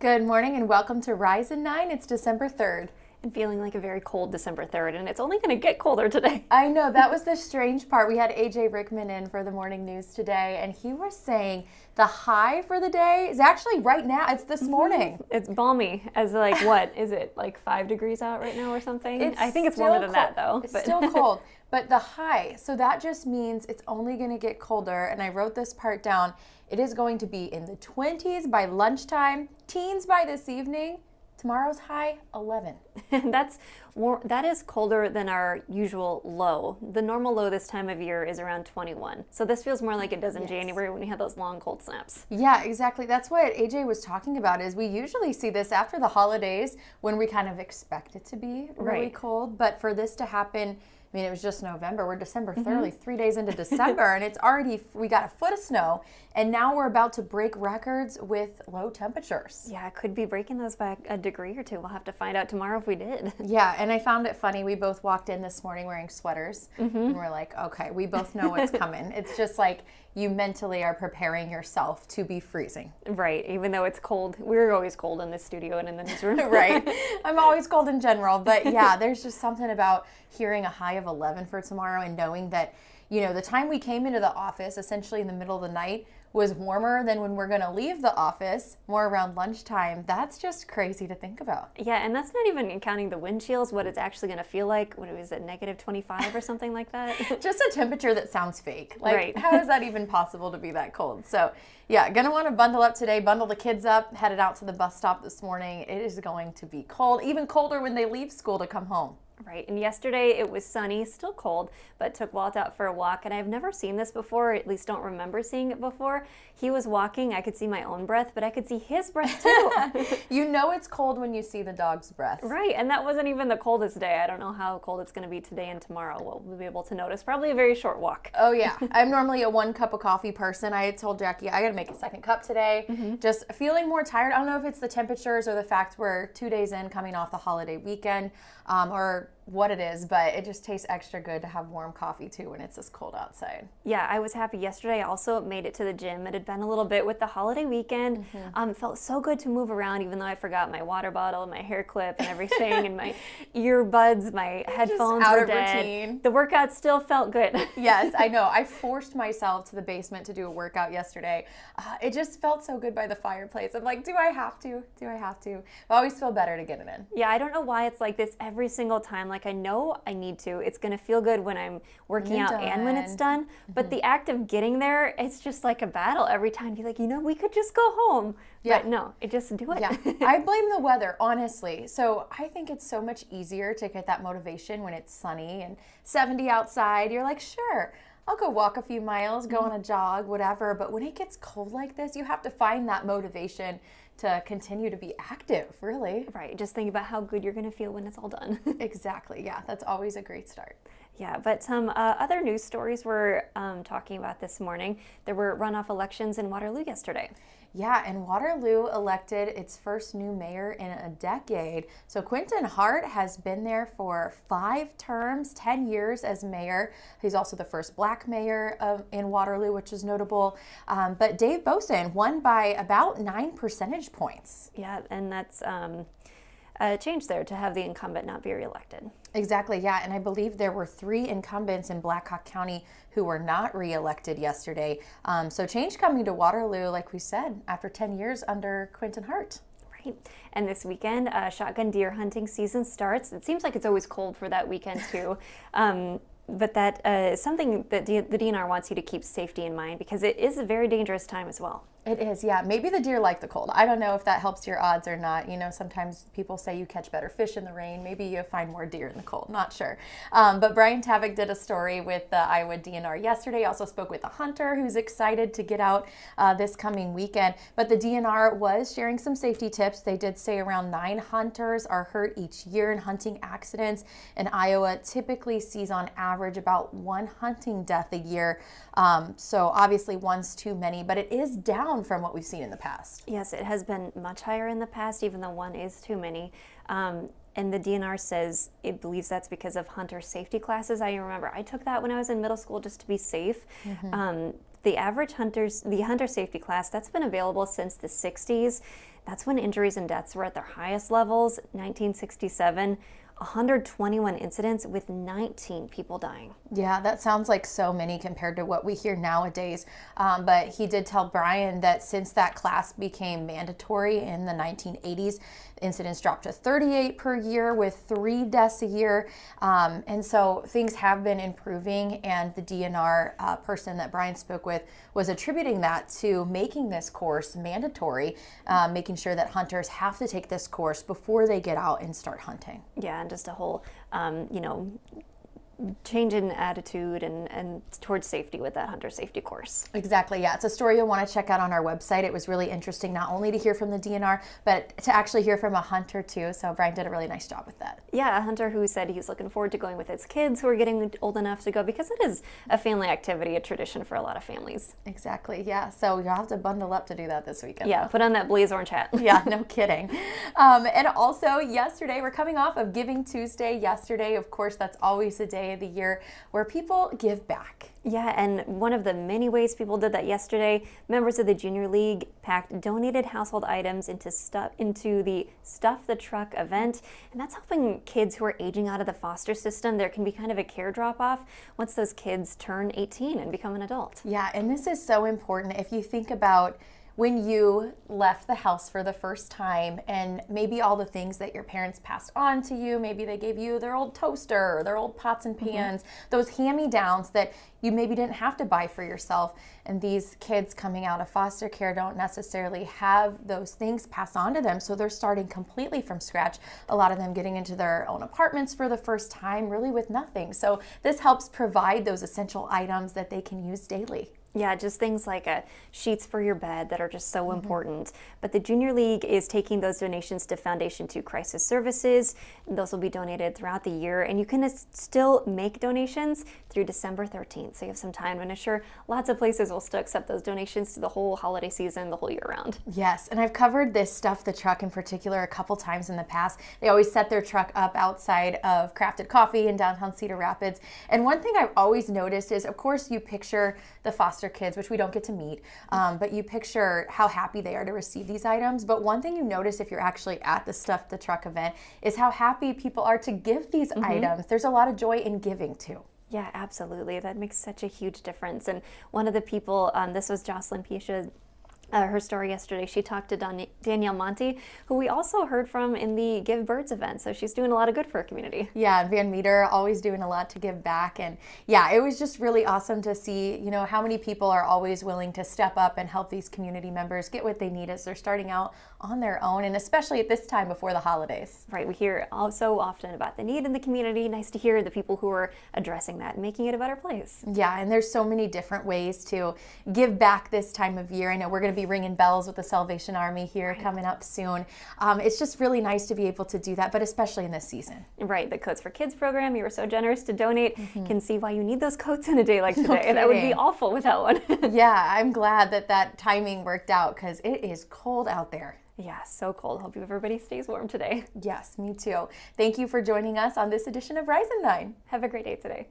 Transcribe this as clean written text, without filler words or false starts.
Good morning and welcome to Rise and 9. It's December 3rd. And feeling like a very cold December 3rd, and it's only going to get colder today. I know, that was the strange part. We had AJ Rickman in for the morning news today, and he was saying the high for the day is actually right now. It's this morning. It's balmy as what is it, like 5 degrees out right now or something? I think it's still warmer than cold. that though. It's still cold, but the high, so that just means it's only going to get colder, and I wrote this part down. It is going to be in the 20s by lunchtime, teens by this evening. Tomorrow's high, 11. That is colder than our usual low. The normal low this time of year is around 21. So this feels more like it does in January when we have those long cold snaps. Yeah, exactly. That's what AJ was talking about, is we usually see this after the holidays when we kind of expect it to be really cold. But for this to happen, I mean, it was just November. We're December 3rd, 3 days into December, and it's already, we got a foot of snow, and now we're about to break records with low temperatures. Yeah, it could be breaking those by a degree or two. We'll have to find out tomorrow if we did. Yeah, and I found it funny. We both walked in this morning wearing sweaters, and we're like, okay, we both know what's coming. It's just like you mentally are preparing yourself to be freezing. Right, even though it's cold. We're always cold in this studio and in the newsroom. Right. I'm always cold in general, but yeah, there's just something about hearing a high of 11 for tomorrow and knowing that, you know, the time we came into the office, essentially in the middle of the night, was warmer than when we're going to leave the office, more around lunchtime. That's just crazy to think about. Yeah, and that's not even counting the wind chills, what it's actually going to feel like. What was it, negative 25 or something like that? Just a temperature that sounds fake. Like, right. How is that even possible to be that cold? So, yeah, going to want to bundle up today, bundle the kids up, headed out to the bus stop this morning. It is going to be cold, even colder when they leave school to come home. Right, and yesterday it was sunny, still cold, but took Walt out for a walk, and I've never seen this before, or at least don't remember seeing it before. He was walking, I could see my own breath, but I could see his breath too. You know it's cold when you see the dog's breath. Right, and that wasn't even the coldest day. I don't know how cold it's going to be today and tomorrow. We'll be able to notice. Probably a very short walk. Oh yeah, I'm normally a 1 cup of coffee person. I had told Jackie I got to make a second cup today. Just feeling more tired. I don't know if it's the temperatures or the fact we're 2 days in coming off the holiday weekend, or what it is, but it just tastes extra good to have warm coffee too when it's this cold outside. Yeah, I was happy yesterday. I also made it to the gym. It had been a little bit with the holiday weekend. It felt so good to move around, even though I forgot my water bottle, my hair clip, and everything, and my earbuds, my headphones just out were of dead. routine. The workout still felt good. Yes, I know. I forced myself to the basement to do a workout yesterday. It just felt so good by the fireplace. I'm like, do I have to? Do I have to? I always feel better to get it in. Yeah, I don't know why it's like this every single time. Like, I know I need to. It's going to feel good when I'm working out and when it's done. But the act of getting there, it's just like a battle every time. Be like, we could just go home. Yeah. But no, just do it. Yeah, I blame the weather, honestly. So I think it's so much easier to get that motivation when it's sunny and 70 outside. You're like, sure, I'll go walk a few miles, go on a jog, whatever. But when it gets cold like this, you have to find that motivation to continue to be active, really. Right, just think about how good you're going to feel when it's all done. Exactly, yeah, that's always a great start. Yeah, but some other news stories we're talking about this morning. There were runoff elections in Waterloo yesterday. Yeah, and Waterloo elected its first new mayor in a decade. So Quentin Hart has been there for 5 terms, 10 years as mayor. He's also the first black mayor in Waterloo, which is notable. But Dave Boesen won by about 9 percentage points. Yeah, and that's a change there to have the incumbent not be reelected. Exactly, yeah, and I believe there were 3 incumbents in Black Hawk County who were not reelected yesterday. So change coming to Waterloo, like we said, after 10 years under Quentin Hart. Right, and this weekend, shotgun deer hunting season starts. It seems like it's always cold for that weekend too. But that is something that the DNR wants you to keep safety in mind, because it is a very dangerous time as well. It is, yeah. Maybe the deer like the cold. I don't know if that helps your odds or not. You know, sometimes people say you catch better fish in the rain. Maybe you find more deer in the cold. Not sure. But Brian Tavik did a story with the Iowa DNR yesterday. Also spoke with a hunter who's excited to get out this coming weekend. But the DNR was sharing some safety tips. They did say around 9 hunters are hurt each year in hunting accidents. And Iowa typically sees on average about 1 hunting death a year. So obviously one's too many, but it is down from what we've seen in the past. Yes, it has been much higher in the past, even though 1 is too many. And the DNR says it believes that's because of hunter safety classes. I remember I took that when I was in middle school just to be safe. the hunter safety class, that's been available since the 60s. That's when injuries and deaths were at their highest levels, 1967. 121 incidents with 19 people dying. Yeah, that sounds like so many compared to what we hear nowadays. But he did tell Brian that since that class became mandatory in the 1980s, incidents dropped to 38 per year with 3 deaths a year. And so things have been improving, and the DNR person that Brian spoke with was attributing that to making this course mandatory, making sure that hunters have to take this course before they get out and start hunting. Yeah, and just a whole, change in attitude and towards safety with that hunter safety course. Exactly, yeah. It's a story you'll want to check out on our website. It was really interesting not only to hear from the DNR, but to actually hear from a hunter too. So Brian did a really nice job with that. Yeah, a hunter who said he's looking forward to going with his kids who are getting old enough to go, because it is a family activity, a tradition for a lot of families. Exactly, yeah. So you'll have to bundle up to do that this weekend. Yeah, put on that blaze orange hat. Yeah, no kidding. And also yesterday, we're coming off of Giving Tuesday. Yesterday, of course, that's always a day of the year where people give back. Yeah, and one of the many ways people did that yesterday, members of the Junior League packed donated household items into the Stuff the Truck event, and that's helping kids who are aging out of the foster system. There can be kind of a care drop-off once those kids turn 18 and become an adult. Yeah, and this is so important. If you think about when you left the house for the first time, and maybe all the things that your parents passed on to you, maybe they gave you their old toaster, or their old pots and pans, those hand-me-downs that you maybe didn't have to buy for yourself. And these kids coming out of foster care don't necessarily have those things passed on to them, so they're starting completely from scratch. A lot of them getting into their own apartments for the first time, really with nothing. So this helps provide those essential items that they can use daily. Yeah, just things like sheets for your bed that are just so important. But the Junior League is taking those donations to Foundation 2 Crisis Services. Those will be donated throughout the year, and you can still make donations through December 13th. So you have some time, and I'm sure lots of places will still accept those donations to the whole holiday season, the whole year round. Yes, and I've covered this Stuff the Truck in particular a couple times in the past. They always set their truck up outside of Crafted Coffee in downtown Cedar Rapids. And one thing I've always noticed is, of course, you picture the foster kids, which we don't get to meet, but you picture how happy they are to receive these items. But one thing you notice if you're actually at the Stuff the Truck event is how happy people are to give these items. There's a lot of joy in giving too. Yeah, absolutely. That makes such a huge difference. And one of the people, this was Jocelyn Pisha, her story yesterday, she talked to Danielle Monty, who we also heard from in the Give Birds event. So she's doing a lot of good for her community. Yeah, and Van Meter always doing a lot to give back. And yeah, it was just really awesome to see, how many people are always willing to step up and help these community members get what they need as they're starting out on their own, and especially at this time before the holidays. Right, we hear so often about the need in the community. Nice to hear the people who are addressing that and making it a better place. Yeah, and there's so many different ways to give back this time of year. I know we're going to be ringing bells with the Salvation Army here coming up soon. It's just really nice to be able to do that, but especially in this season. Right, the Coats for Kids program, you were so generous to donate. Can see why you need those coats in a day like today. That would be awful without one. Yeah, I'm glad that timing worked out, because it is cold out there. Yeah, so cold. Hope everybody stays warm today. Yes, me too. Thank you for joining us on this edition of Rise and Dine. Have a great day today.